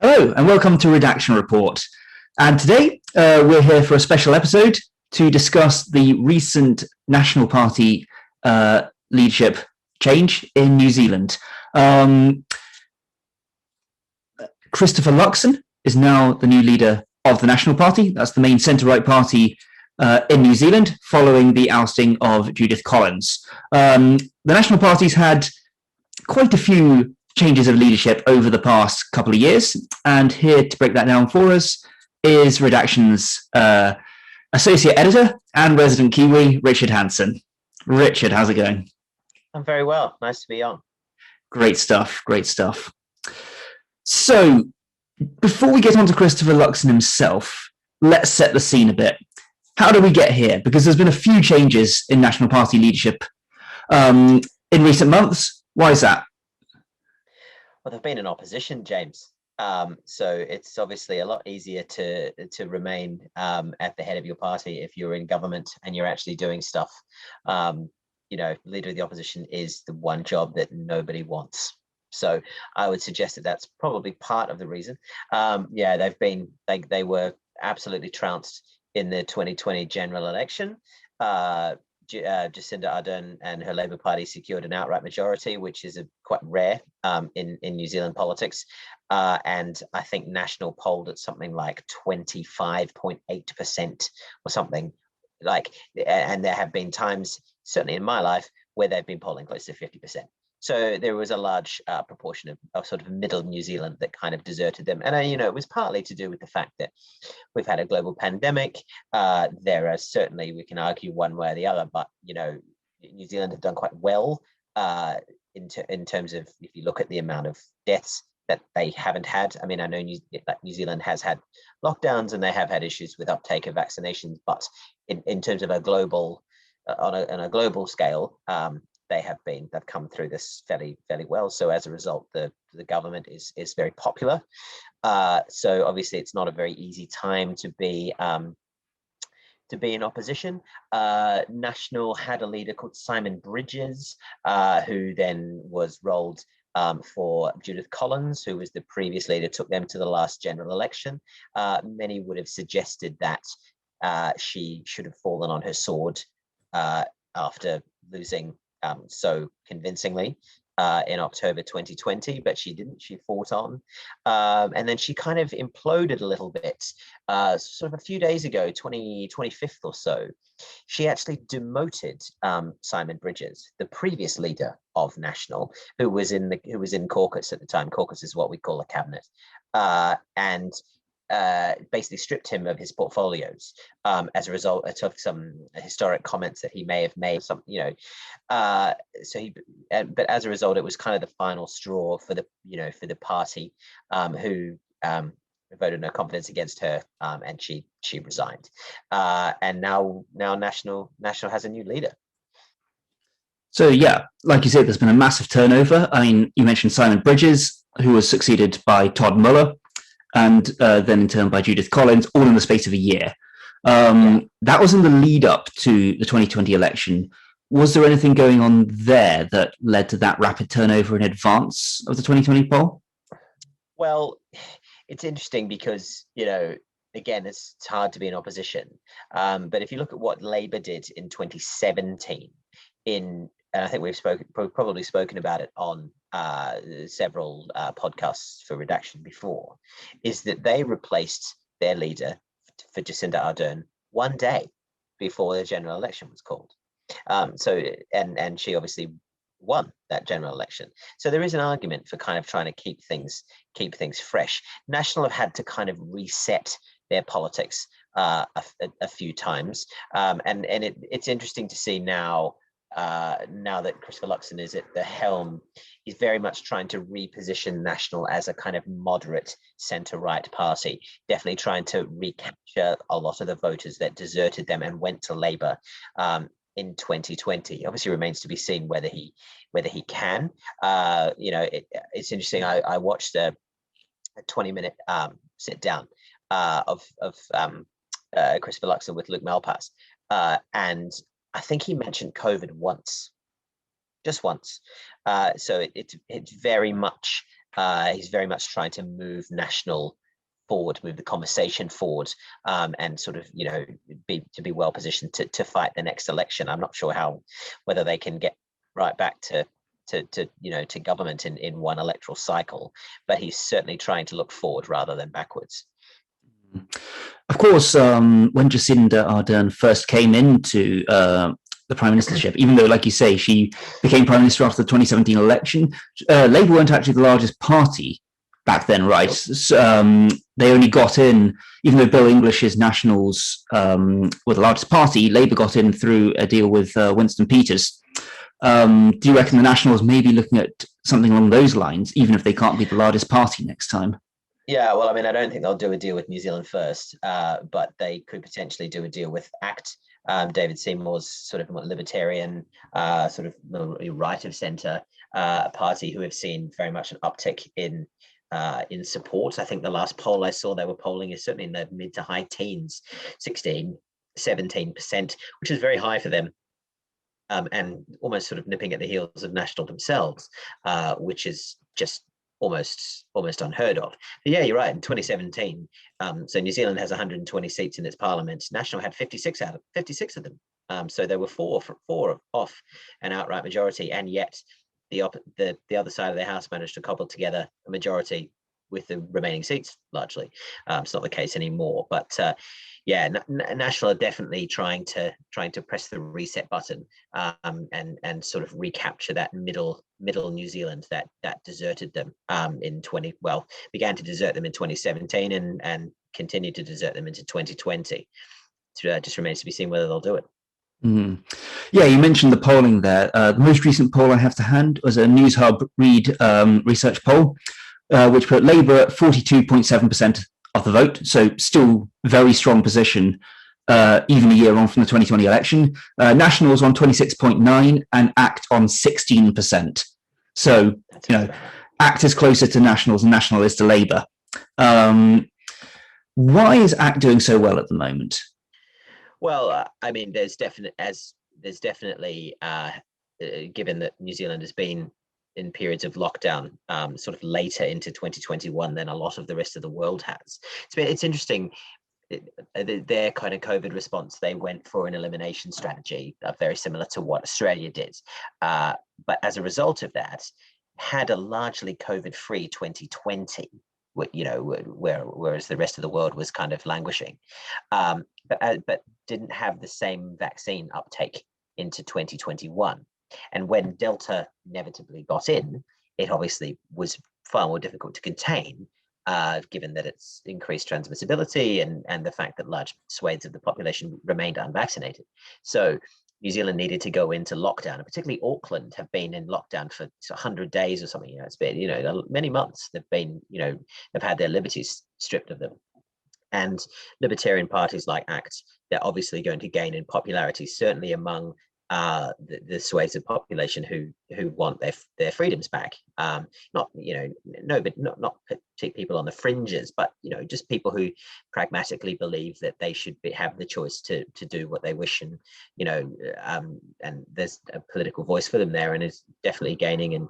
Hello and welcome to Redaction Report. And today we're here for a special episode to discuss the recent National Party leadership change in New Zealand. Christopher Luxon is now the new leader of the National Party. That's the main centre-right party in New Zealand, following the ousting of Judith Collins. The National Party's had quite a few changes of leadership over the past couple of years, and here to break that down for us is Redaction's associate editor and resident Kiwi, Richard Hansen. Richard, how's it going? I'm very well. Nice to be on. Great stuff. Great stuff. So, before we get on to Christopher Luxon himself, let's set the scene a bit. How did we get here? Because there's been a few changes in National Party leadership in recent months. Why is that? Well, they've been in opposition, James. So it's obviously a lot easier to remain at the head of your party if you're in government and you're actually doing stuff. Leader of the opposition is the one job that nobody wants. So I would suggest that that's probably part of the reason. They were absolutely trounced in the 2020 general election. Jacinda Ardern and her Labour Party secured an outright majority, which is quite rare in New Zealand politics. And I think National polled at something like 25.8% or something like, and there have been times, certainly in my life, where they've been polling close to 50%. So there was a large proportion of sort of middle New Zealand that kind of deserted them. And, it was partly to do with the fact that we've had a global pandemic. There are certainly, we can argue one way or the other, but, New Zealand have done quite well in terms of, if you look at the amount of deaths that they haven't had. I mean, I know New Zealand has had lockdowns and they have had issues with uptake of vaccinations, but in terms of a global, on a global scale, they've come through this fairly well. So as a result, the government is very popular. So obviously it's not a very easy time to be in opposition. National had a leader called Simon Bridges, who then was rolled for Judith Collins, who was the previous leader, took them to the last general election. Many would have suggested that she should have fallen on her sword after losing so convincingly in October 2020, but she didn't. She fought on, and then she kind of imploded a little bit. Sort of a few days ago, 25th or so, she actually demoted Simon Bridges, the previous leader of National, who was in caucus at the time. Caucus is what we call a cabinet, and basically stripped him of his portfolios as a result of some historic comments that he may have made. But as a result, it was kind of the final straw for the party, who voted no confidence against her, and she resigned. And now National has a new leader. So yeah, like you said, there's been a massive turnover. I mean, you mentioned Simon Bridges, who was succeeded by Todd Muller, and then in turn by Judith Collins, all in the space of a year. That was in the lead up to the 2020 election. Was there anything going on there that led to that rapid turnover in advance of the 2020 poll? Well, it's interesting because, again, it's hard to be in opposition. But if you look at what Labour did in 2017, and I think we've probably spoken about it on several podcasts for Redaction before, is that they replaced their leader for Jacinda Ardern one day before the general election was called. And she obviously won that general election. So there is an argument for kind of trying to keep things fresh. National have had to kind of reset their politics a few times, and it's interesting to see now that Christopher Luxon is at the helm. He's very much trying to reposition National as a kind of moderate centre-right party, definitely trying to recapture a lot of the voters that deserted them and went to Labour in 2020. Obviously remains to be seen whether he can. It's interesting. I watched a 20-minute sit down of Christopher Luxon with Luke Malpass, and I think he mentioned COVID once, just once. So it's very much He's very much trying to move National forward, move the conversation forward, and sort of, be well positioned to fight the next election. I'm not sure whether they can get right back to government in one electoral cycle, but he's certainly trying to look forward rather than backwards. Of course, when Jacinda Ardern first came into the prime ministership, even though, like you say, she became prime minister after the 2017 election, Labour weren't actually the largest party back then, right? They only got in, even though Bill English's Nationals were the largest party, Labour got in through a deal with Winston Peters. Do you reckon the Nationals may be looking at something along those lines, even if they can't be the largest party next time? Yeah, well, I mean, I don't think they'll do a deal with New Zealand First, but they could potentially do a deal with ACT. David Seymour's sort of libertarian, sort of right of centre party, who have seen very much an uptick in support. I think the last poll I saw they were polling is certainly in the mid to high teens, 16, 17%, which is very high for them. And almost sort of nipping at the heels of National themselves, which is just almost unheard of. But yeah, you're right. In 2017, so New Zealand has 120 seats in its parliament. National had 56 of them. So there were four off an outright majority, and yet the other side of the house managed to cobble together a majority with the remaining seats largely. It's not the case anymore, but yeah, National are definitely trying to press the reset button, and sort of recapture that middle New Zealand that deserted them began to desert them in 2017 and continued to desert them into 2020. So just remains to be seen whether they'll do it. Mm. Yeah, you mentioned the polling there. The most recent poll I have to hand was a News Hub Read research poll, which put Labour at 42.7% of the vote, so still very strong position, even a year on from the 2020 election. Nationals on 26.9% and ACT on 16%. So, ACT is closer to Nationals and National is to Labour. Why is ACT doing so well at the moment? Well, I mean, there's definitely, given that New Zealand has been in periods of lockdown, sort of later into 2021 than a lot of the rest of the world has. It's interesting. Their kind of COVID response, they went for an elimination strategy, very similar to what Australia did. But as a result of that, had a largely COVID-free 2020. Whereas the rest of the world was kind of languishing, but didn't have the same vaccine uptake into 2021. And when Delta inevitably got in, it obviously was far more difficult to contain, given that it's increased transmissibility and the fact that large swathes of the population remained unvaccinated. So New Zealand needed to go into lockdown, and particularly Auckland have been in lockdown for 100 days or something. It's been, many months they've been, they've had their liberties stripped of them. And libertarian parties like ACT, they're obviously going to gain in popularity, certainly among the swathes of population who want their freedoms back. Not people on the fringes, but just people who pragmatically believe that they should have the choice to do what they wish, and and there's a political voice for them there, and is definitely gaining in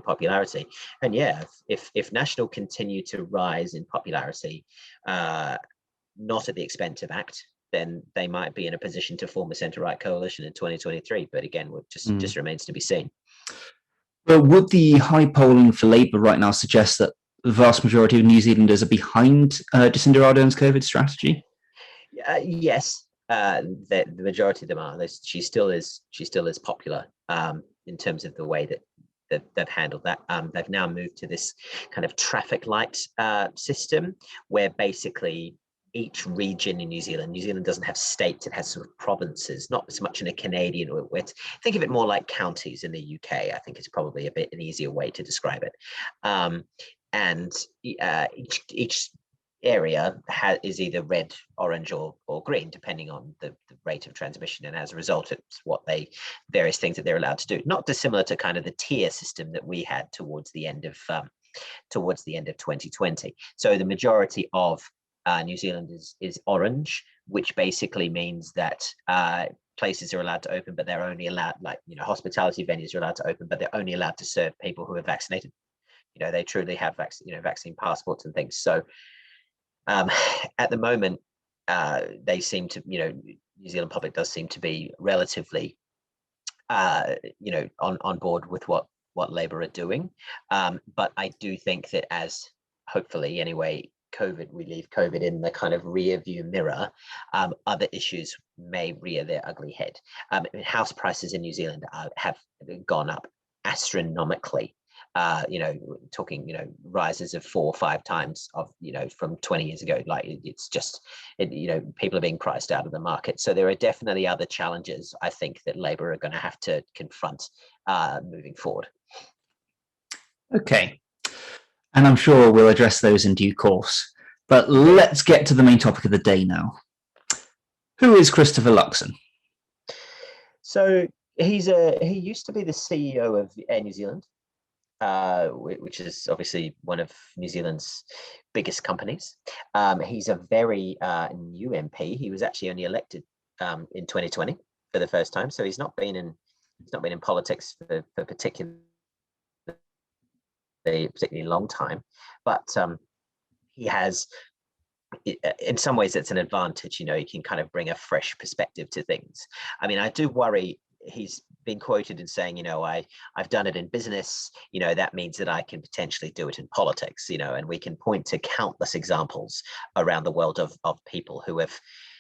popularity. And yeah, if National continue to rise in popularity, not at the expense of ACT, then they might be in a position to form a centre-right coalition in 2023. But again, just remains to be seen. Well, would the high polling for Labour right now suggest that the vast majority of New Zealanders are behind Jacinda Ardern's COVID strategy? Yes, the majority of them are. She still is popular in terms of the way that they've handled that. They've now moved to this kind of traffic light system, where basically each region in New Zealand doesn't have states, it has sort of provinces, not so much in a Canadian way. Think of it more like counties in the UK. I think it's probably an easier way to describe it. And each area is either red, orange, or green, depending on the rate of transmission. And as a result, it's various things that they're allowed to do. Not dissimilar to kind of the tier system that we had towards the end of 2020. So the majority of New Zealand is orange, which basically means that places are allowed to open, but they're only allowed, hospitality venues are allowed to open, but they're only allowed to serve people who are vaccinated. they truly have vaccine passports and things. So at the moment, they seem to, New Zealand public does seem to be relatively, on board with what Labour are doing. But I do think that as hopefully anyway, we leave COVID in the kind of rear view mirror, other issues may rear their ugly head. House prices in New Zealand have gone up astronomically. Talking, rises of 4 or 5 times of, from 20 years ago. Like it's just, people are being priced out of the market. So there are definitely other challenges, I think, that Labour are going to have to confront moving forward. Okay. And I'm sure we'll address those in due course. But let's get to the main topic of the day now. Who is Christopher Luxon? So he used to be the CEO of Air New Zealand, which is obviously one of New Zealand's biggest companies. He's a very new MP. He was actually only elected in 2020 for the first time, so he's not been in politics for particularly long time. But he has, in some ways, it's an advantage. He can kind of bring a fresh perspective to things. I mean, I do worry. He's been quoted in saying, I've done it in business, that means that I can potentially do it in politics, and we can point to countless examples around the world of people who have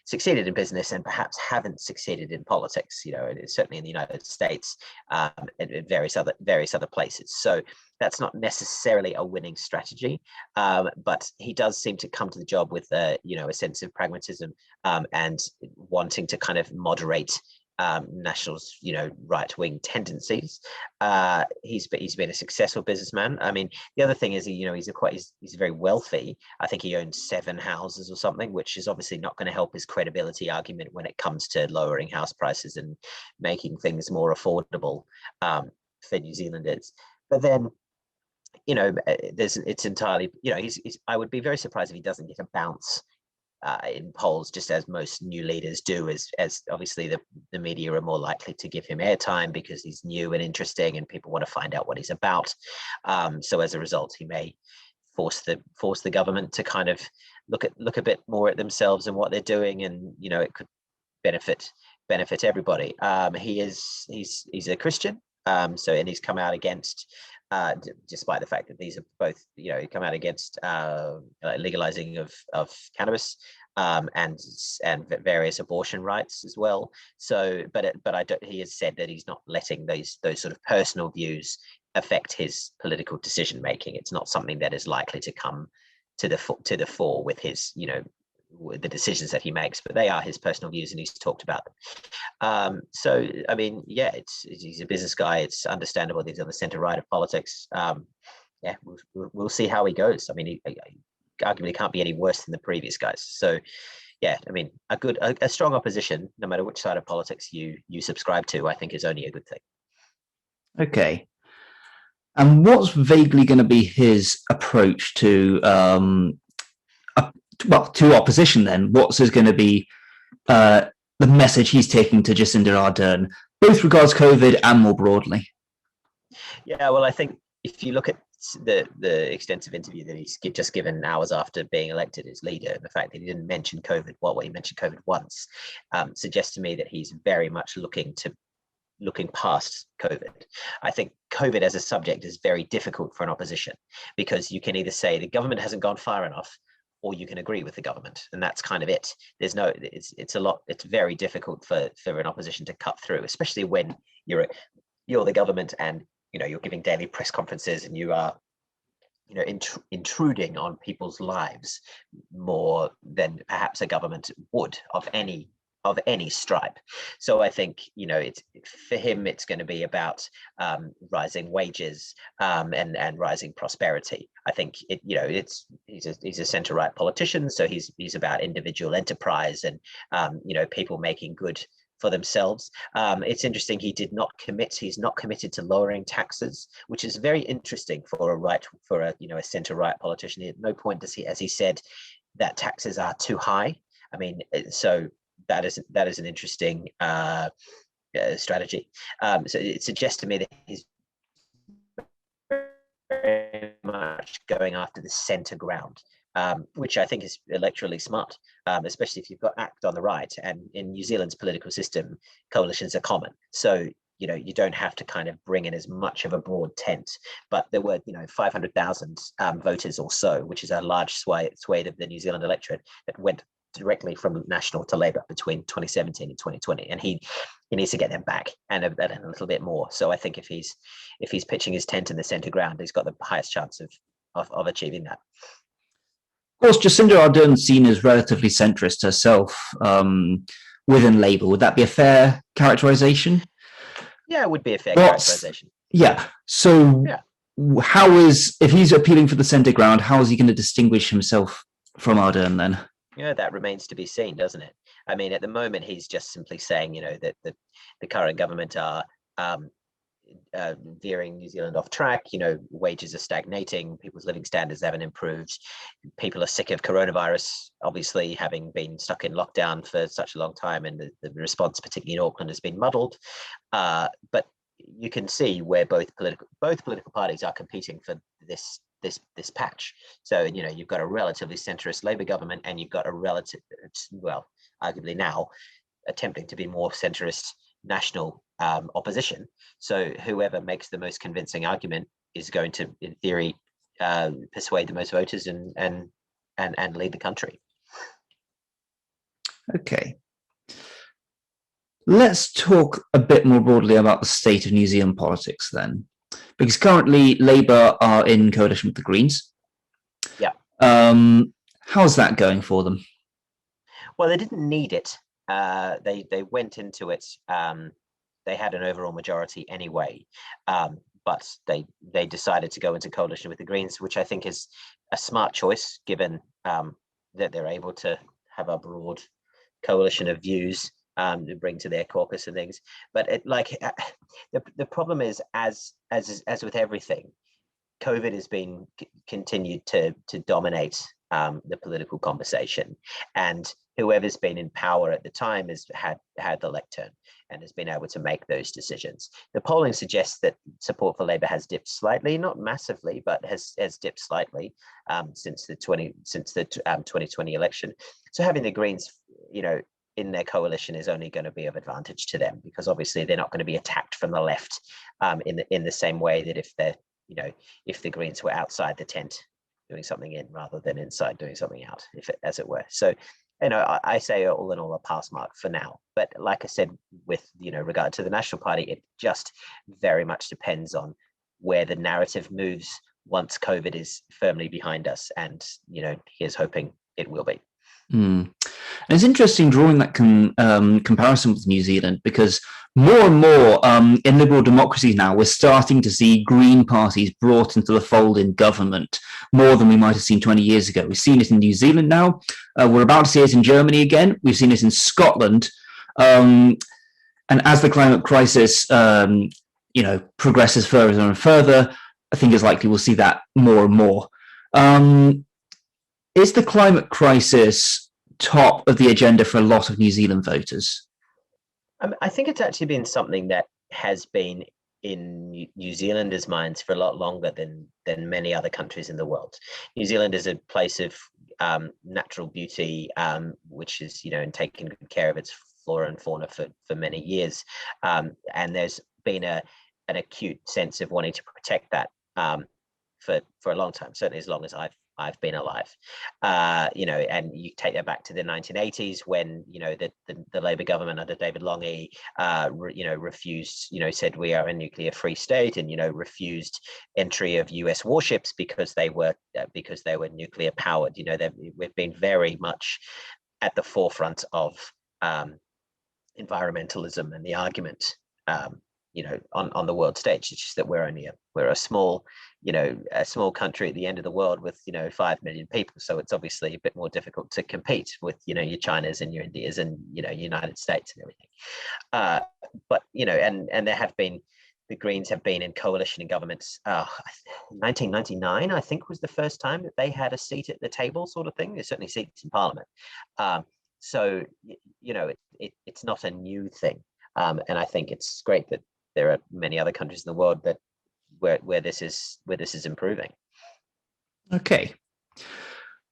succeeded in business and perhaps haven't succeeded in politics, certainly in the United States, and in various other places. So that's not necessarily a winning strategy, but he does seem to come to the job with a sense of pragmatism and wanting to kind of moderate Nationals, right-wing tendencies. He's been a successful businessman. I mean, the other thing is, he's very wealthy. I think he owns 7 houses or something, which is obviously not going to help his credibility argument when it comes to lowering house prices and making things more affordable for New Zealanders. But then, it's entirely, I would be very surprised if he doesn't get a bounce in polls, just as most new leaders do, as obviously the media are more likely to give him airtime because he's new and interesting and people want to find out what he's about. So as a result, he may force the government to kind of look a bit more at themselves and what they're doing, and it could benefit everybody. He's a Christian, and he's come out against, despite the fact that these are both, come out against legalizing of cannabis and various abortion rights as well. So, but he has said that he's not letting those sort of personal views affect his political decision making. It's not something that is likely to come to the fore with his, the decisions that he makes, but they are his personal views and he's talked about them. So, I mean, yeah, he's a business guy. It's understandable that he's on the center right of politics. We'll see how he goes. I mean, he arguably can't be any worse than the previous guys. So, yeah, I mean, a strong opposition, no matter which side of politics you subscribe to, I think is only a good thing. Okay. And what's vaguely going to be his approach to to opposition then? What's going to be the message he's taking to Jacinda Ardern, both regards COVID and more broadly? Yeah, well, I think if you look at the extensive interview that he's just given hours after being elected as leader, and the fact that he didn't mention COVID, he mentioned COVID once, suggests to me that he's very much looking past COVID. I think COVID as a subject is very difficult for an opposition because you can either say the government hasn't gone far enough, or you can agree with the government, and that's kind of it. It's very difficult for an opposition to cut through, especially when you're the government and you're giving daily press conferences and you are intruding on people's lives more than perhaps a government would of any stripe. So I think for him it's going to be about rising wages and rising prosperity. I think he's a centre right politician, so he's about individual enterprise and people making good for themselves. It's interesting he's not committed to lowering taxes, which is very interesting for a centre right politician. At no point does he, as he said, that taxes are too high. I mean, so that is an interesting strategy. So it suggests to me that he's very much going after the centre ground, which I think is electorally smart, especially if you've got ACT on the right. And in New Zealand's political system, coalitions are common. So, you don't have to kind of bring in as much of a broad tent. But there were, 500,000 voters or so, which is a large swathe of the New Zealand electorate that went directly from National to Labour between 2017 and 2020, and he needs to get them back and a little bit more. So I think if he's pitching his tent in the centre ground, he's got the highest chance of achieving that. Of course, Jacinda Ardern is seen as relatively centrist herself within Labour. Would that be a fair characterisation? Yeah, it would be a fair characterisation. Yeah. So if he's appealing for the centre ground, how is he going to distinguish himself from Ardern then? That remains to be seen, doesn't it? I mean, at the moment, he's just simply saying, that the current government are veering New Zealand off track. Wages are stagnating, people's living standards haven't improved, people are sick of coronavirus, obviously, having been stuck in lockdown for such a long time, and the response, particularly in Auckland, has been muddled. But you can see where both political parties are competing for this patch. So you've got a relatively centrist Labour government, and you've got a arguably now attempting to be more centrist national opposition. So whoever makes the most convincing argument is going to, in theory, persuade the most voters and lead the country. Okay. Let's talk a bit more broadly about the state of New Zealand politics then, because currently Labour are in coalition with the Greens. Yeah. How's that going for them? Well, they didn't need it. They went into it. They had an overall majority anyway, but they decided to go into coalition with the Greens, which I think is a smart choice, given that they're able to have a broad coalition of views to bring to their caucus and things. But the problem is, as with everything, COVID has been continued to dominate the political conversation, and whoever's been in power at the time has had the lectern and has been able to make those decisions. The polling suggests that support for Labour has dipped slightly, not massively, but has dipped slightly since the 2020 election. So having the Greens, in their coalition is only going to be of advantage to them, because obviously they're not going to be attacked from the left in the same way that if the Greens were outside the tent doing something in rather than inside doing something out, as it were. So, I say all in all a pass mark for now. But like I said, with regard to the National Party, it just very much depends on where the narrative moves once COVID is firmly behind us, and here's hoping it will be. And it's interesting drawing that comparison with New Zealand, because more and more in liberal democracies now, we're starting to see Green parties brought into the fold in government more than we might have seen 20 years ago. We've seen it in New Zealand now. We're about to see it in Germany again. We've seen it in Scotland. And as the climate crisis, progresses further and further, I think it's likely we'll see that more and more. Is the climate crisis top of the agenda for a lot of New Zealand voters? I think it's actually been something that has been in New Zealanders' minds for a lot longer than many other countries in the world. New Zealand is a place of natural beauty, which is, and taking good care of its flora and fauna for many years. And there's been an acute sense of wanting to protect that for a long time, certainly as long as I've been alive, and you take that back to the 1980s when, the Labour government under David Lange, refused, said we are a nuclear free state, and, refused entry of US warships because they were nuclear powered. We've been very much at the forefront of environmentalism and the argument, on the world stage. It's just that we're a small country at the end of the world with 5 million people, so it's obviously a bit more difficult to compete with your Chinas and your Indias and United States and everything. But and there have been, the Greens have been in coalition in governments. 1999, I think, was the first time that they had a seat at the table, sort of thing. There's certainly seats in Parliament. So it's not a new thing, and I think it's great that there are many other countries in the world that where this is improving. Okay.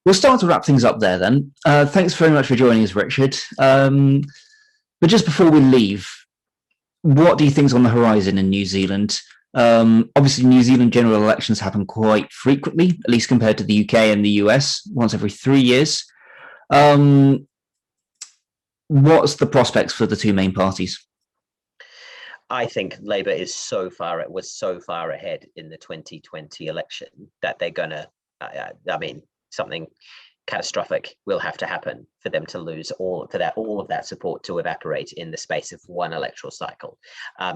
We'll start to wrap things up there then. Thanks very much for joining us, Richard. But just before we leave, what do you think is on the horizon in New Zealand? Obviously, New Zealand general elections happen quite frequently, at least compared to the UK and the US, once every 3 years. What's the prospects for the two main parties? I think Labour was so far ahead in the 2020 election that they're going to, something catastrophic will have to happen for them to lose all of that support to evaporate in the space of one electoral cycle,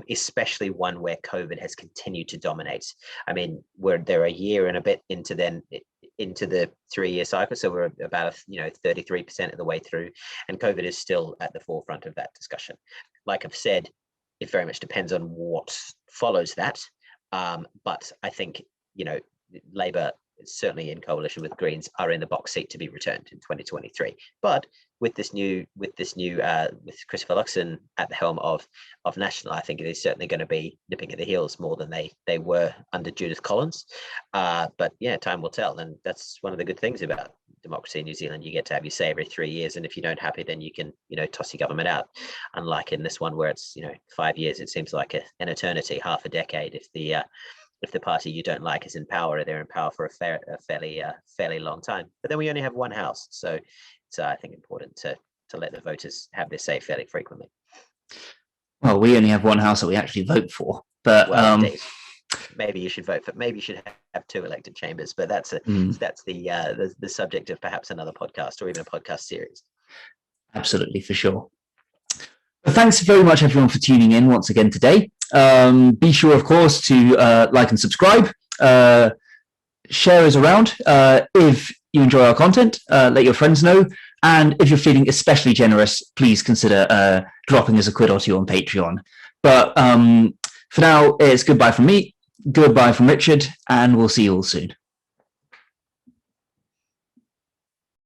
especially one where COVID has continued to dominate. I mean, they're a year and a bit into the 3-year cycle, so we're about 33% of the way through, and COVID is still at the forefront of that discussion. Like I've said, it very much depends on what follows that, but I think Labour, certainly in coalition with Greens, are in the box seat to be returned in 2023. But with Christopher Luxon at the helm of National, I think it is certainly going to be nipping at the heels more than they were under Judith Collins. But yeah, time will tell, and that's one of the good things about democracy in New Zealand. You get to have your say every 3 years, and if you don't happy, then you can toss your government out. Unlike in this one where it's 5 years, it seems like an eternity, half a decade. If the party you don't like is in power, they're in power for a fairly long time. But then we only have one house, so it's I think important to let the voters have their say fairly frequently. Well, we only have one house that we actually vote for, but maybe you should vote for. Maybe you should have 2 elected chambers, but that's the subject of perhaps another podcast or even a podcast series. Absolutely, for sure. Well, thanks very much, everyone, for tuning in once again today. Be sure, of course, to like and subscribe. Share us around. If you enjoy our content, let your friends know. And if you're feeling especially generous, please consider dropping us a quid or two on Patreon. But for now, it's goodbye from me, goodbye from Richard, and we'll see you all soon.